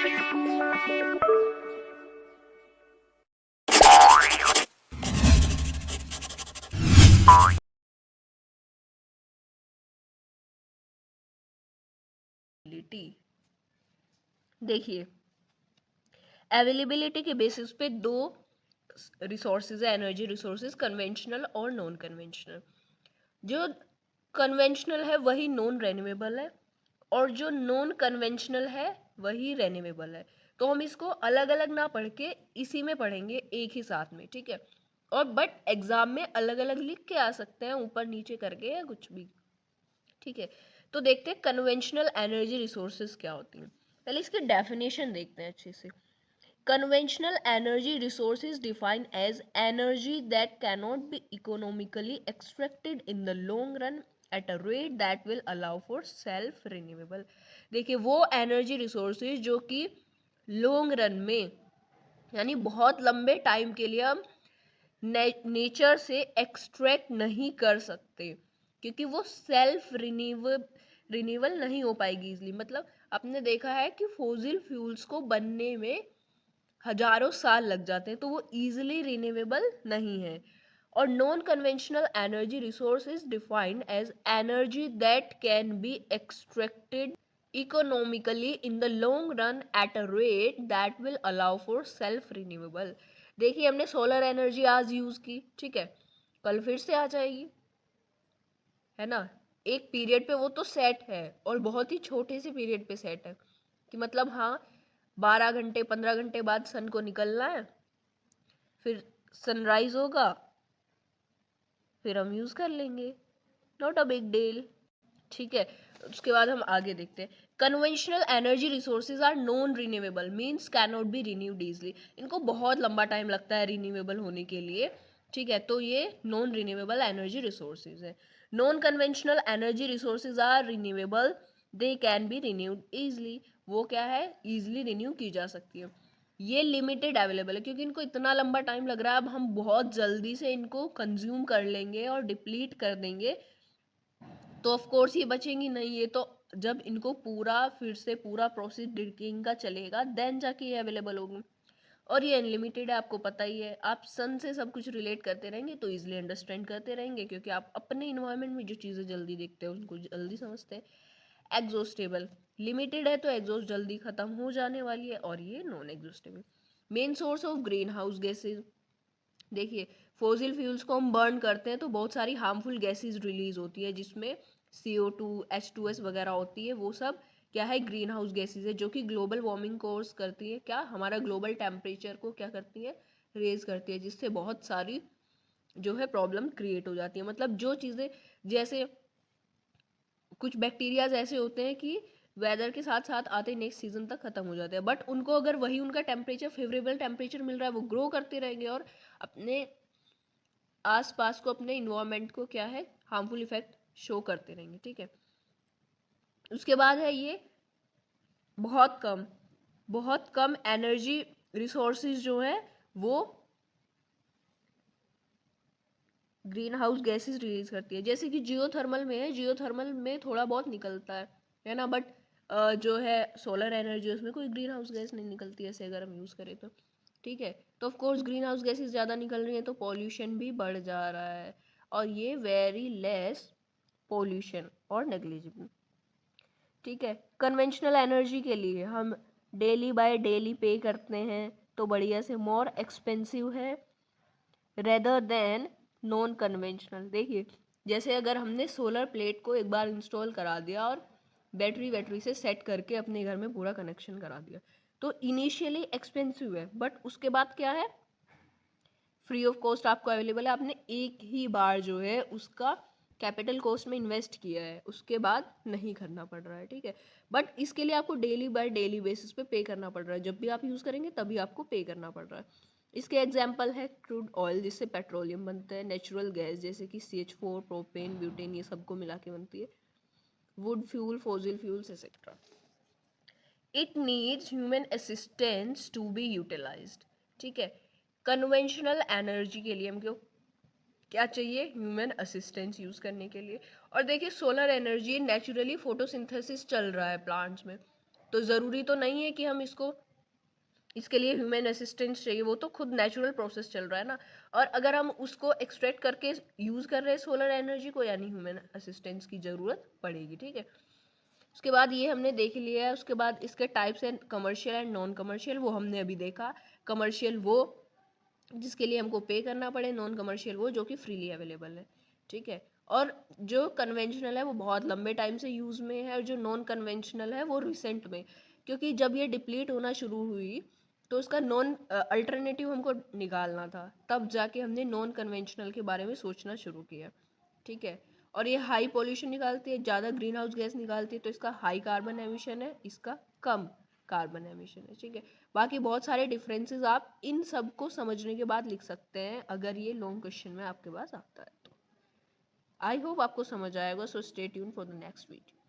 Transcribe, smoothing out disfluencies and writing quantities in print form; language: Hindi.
देखिए, अवेलेबिलिटी के बेसिस पे दो रिसोर्सेज है एनर्जी रिसोर्सेज, कन्वेंशनल और नॉन कन्वेंशनल। जो कन्वेंशनल है वही नॉन रेन्यूएबल है और जो नॉन कन्वेंशनल है वही रेन्यूएबल है। तो हम इसको अलग अलग ना पढ़ के इसी में पढ़ेंगे एक ही साथ में, ठीक है। और बट एग्जाम में अलग अलग लिख के आ सकते हैं, ऊपर नीचे करके या कुछ भी, ठीक है। तो देखते हैं कन्वेंशनल एनर्जी रिसोर्सेज क्या होती हैं। पहले इसकी डेफिनेशन देखते हैं अच्छे से। Conventional energy resource is defined as energy that cannot be economically extracted in the long run at a rate that will allow for self renewable। देखिए, वो एनर्जी रिसोर्सेज जो कि लॉन्ग रन में यानी बहुत लंबे टाइम के लिए हम नेचर से एक्सट्रैक्ट नहीं कर सकते, क्योंकि वो सेल्फ रिन्यूएबल नहीं हो पाएगी इजली। मतलब आपने देखा है कि फॉसिल फ्यूल्स को बनने में हजारों साल लग जाते हैं, तो वो इजीली रिन्यूएबल नहीं है। और non conventional energy resource is defined as energy that can be extracted economically in the long run at a rate that will allow for self renewable. देखिए, हमने सोलर एनर्जी आज यूज की, ठीक है, कल फिर से आ जाएगी, है ना। एक पीरियड पे वो तो सेट है और बहुत ही छोटे से पीरियड पे सेट है कि मतलब हाँ 12 घंटे 15 घंटे बाद सन को निकलना है, फिर सनराइज होगा, फिर हम यूज कर लेंगे, नॉट अ बिग डील, ठीक है। उसके बाद हम आगे देखते हैं। Conventional energy resources are non renewable means can not be renewed easily. इनको बहुत लंबा टाइम लगता है रिन्यूएबल होने के लिए, ठीक है। तो ये नॉन रिन्यूएबल एनर्जी रिसोर्सेज है। Non conventional energy resources are renewable, they can be renewed easily. वो क्या है, इजली रिन्यू की जा सकती है। ये लिमिटेड अवेलेबल है क्योंकि इनको इतना लंबा टाइम लग रहा है। अब हम बहुत जल्दी से इनको कंज्यूम कर लेंगे और डिप्लीट कर देंगे तो ऑफ कोर्स ये बचेंगी नहीं। ये तो जब इनको पूरा फिर से पूरा प्रोसेस डिकिंग का चलेगा देन जाके ये अवेलेबल होगी। और ये अनलिमिटेड है, आपको पता ही है। आप सन से सब कुछ रिलेट करते रहेंगे तो इजिली अंडरस्टैंड करते रहेंगे, क्योंकि आप अपने इन्वायरमेंट में जो चीज़ें जल्दी देखते हैं उनको जल्दी समझते हैं। एग्जॉस्टेबल, लिमिटेड है तो एग्जॉस्ट जल्दी खत्म हो जाने वाली है। और ये non exhaustible. Main source of green house gases, देखिए फॉसिल फ्यूल्स को हम बर्न करते हैं तो बहुत सारी हार्मफुल गैसेज रिलीज होती है, जिसमें CO2 H2S वगैरह होती है। वो सब क्या है, ग्रीन हाउस गैसेज है, जो कि ग्लोबल वार्मिंग कोर्स करती है। क्या, हमारा ग्लोबल टेम्परेचर को क्या करती है, रेज करती है, जिससे बहुत सारी जो है प्रॉब्लम क्रिएट हो जाती है। मतलब जो चीज़ें, जैसे कुछ बैक्टीरियाज ऐसे होते हैं कि वेदर के साथ साथ आते नेक्स्ट सीजन तक खत्म हो जाते हैं, बट उनको अगर वही उनका टेम्परेचर फेवरेबल टेम्परेचर मिल रहा है वो ग्रो करते रहेंगे और अपने आसपास को, अपने इन्वायरमेंट को क्या है, हार्मफुल इफेक्ट शो करते रहेंगे, ठीक है। उसके बाद है ये बहुत कम एनर्जी रिसोर्सेज जो है वो ग्रीन हाउस गैसेस रिलीज करती है। जैसे कि जियोथर्मल में है, जियोथर्मल में थोड़ा बहुत निकलता है ना, बट जो है सोलर एनर्जी उसमें कोई ग्रीन हाउस गैस नहीं निकलती, ऐसे अगर हम यूज़ करें तो, ठीक है। तो of course green house gases ज़्यादा निकल रही है तो पॉल्यूशन भी बढ़ जा रहा है, और ये वेरी लेस पॉल्यूशन और नेग्लिजिबल, ठीक है। कन्वेंशनल एनर्जी के लिए हम डेली बाय डेली पे करते हैं तो बढ़िया से मोर एक्सपेंसिव है रेदर देन नॉन कन्वेंशनल। देखिए, जैसे अगर हमने सोलर प्लेट को एक बार इंस्टॉल करा दिया और बैटरी से सेट करके अपने घर में पूरा कनेक्शन करा दिया, तो इनिशियली एक्सपेंसिव है, बट उसके बाद क्या है, फ्री ऑफ कॉस्ट आपको अवेलेबल है। आपने एक ही बार जो है उसका कैपिटल कॉस्ट में इन्वेस्ट किया है, उसके बाद नहीं करना पड़ रहा है, ठीक है। बट इसके लिए आपको डेली बाय डेली बेसिस पे करना पड़ रहा है। जब भी आप यूज़ करेंगे तभी आपको पे करना पड़ रहा है। इसके एग्जाम्पल है क्रूड ऑयल, जिससे पेट्रोलियम बनता है, नेचुरल गैस जैसे कि CH4 प्रोपेन ब्यूटेन, ये सबको मिला के बनती है, wood fuel, fossil fuels etcetera. It needs human assistance to be utilised, ठीक है। कन्वेंशनल एनर्जी के लिए हमको क्या चाहिए, ह्यूमन असिस्टेंस यूज करने के लिए। और देखिए, सोलर एनर्जी नेचुरली फोटोसिंथेसिस चल रहा है प्लांट्स में, तो ज़रूरी तो नहीं है कि हम इसके लिए ह्यूमन असिस्टेंस चाहिए, वो तो खुद नेचुरल प्रोसेस चल रहा है ना। और अगर हम उसको एक्सट्रैक्ट करके यूज़ कर रहे हैं सोलर एनर्जी को, यानी ह्यूमन असिस्टेंस की ज़रूरत पड़ेगी, ठीक है। उसके बाद ये हमने देख लिया है। उसके बाद इसके टाइप्स हैं कमर्शियल एंड नॉन कमर्शियल, वो हमने अभी देखा। कमर्शियल वो जिसके लिए हमको पे करना पड़े, नॉन कमर्शियल वो जो कि फ्रीली अवेलेबल है, ठीक है। और जो कन्वेंशनल है वो बहुत लंबे टाइम से यूज़ में है, और जो नॉन कन्वेंशनल है वो रिसेंट में, क्योंकि जब ये डिप्लीट होना शुरू हुई तो उसका नॉन अल्टरनेटिव हमको निकालना था, तब जाके हमने नॉन कन्वेंशनल के बारे में सोचना शुरू किया, ठीक है। और ये हाई पॉल्यूशन निकालती है, ज़्यादा ग्रीन हाउस गैस निकालती है, तो इसका हाई कार्बन एमिशन है, इसका कम कार्बन एमिशन है, ठीक है। बाकी बहुत सारे डिफरेंसेस आप इन सब को समझने के बाद लिख सकते हैं, अगर ये लॉन्ग क्वेश्चन में आपके पास आता है तो। आई होप आपको समझ आएगा, so stay tune for the next video.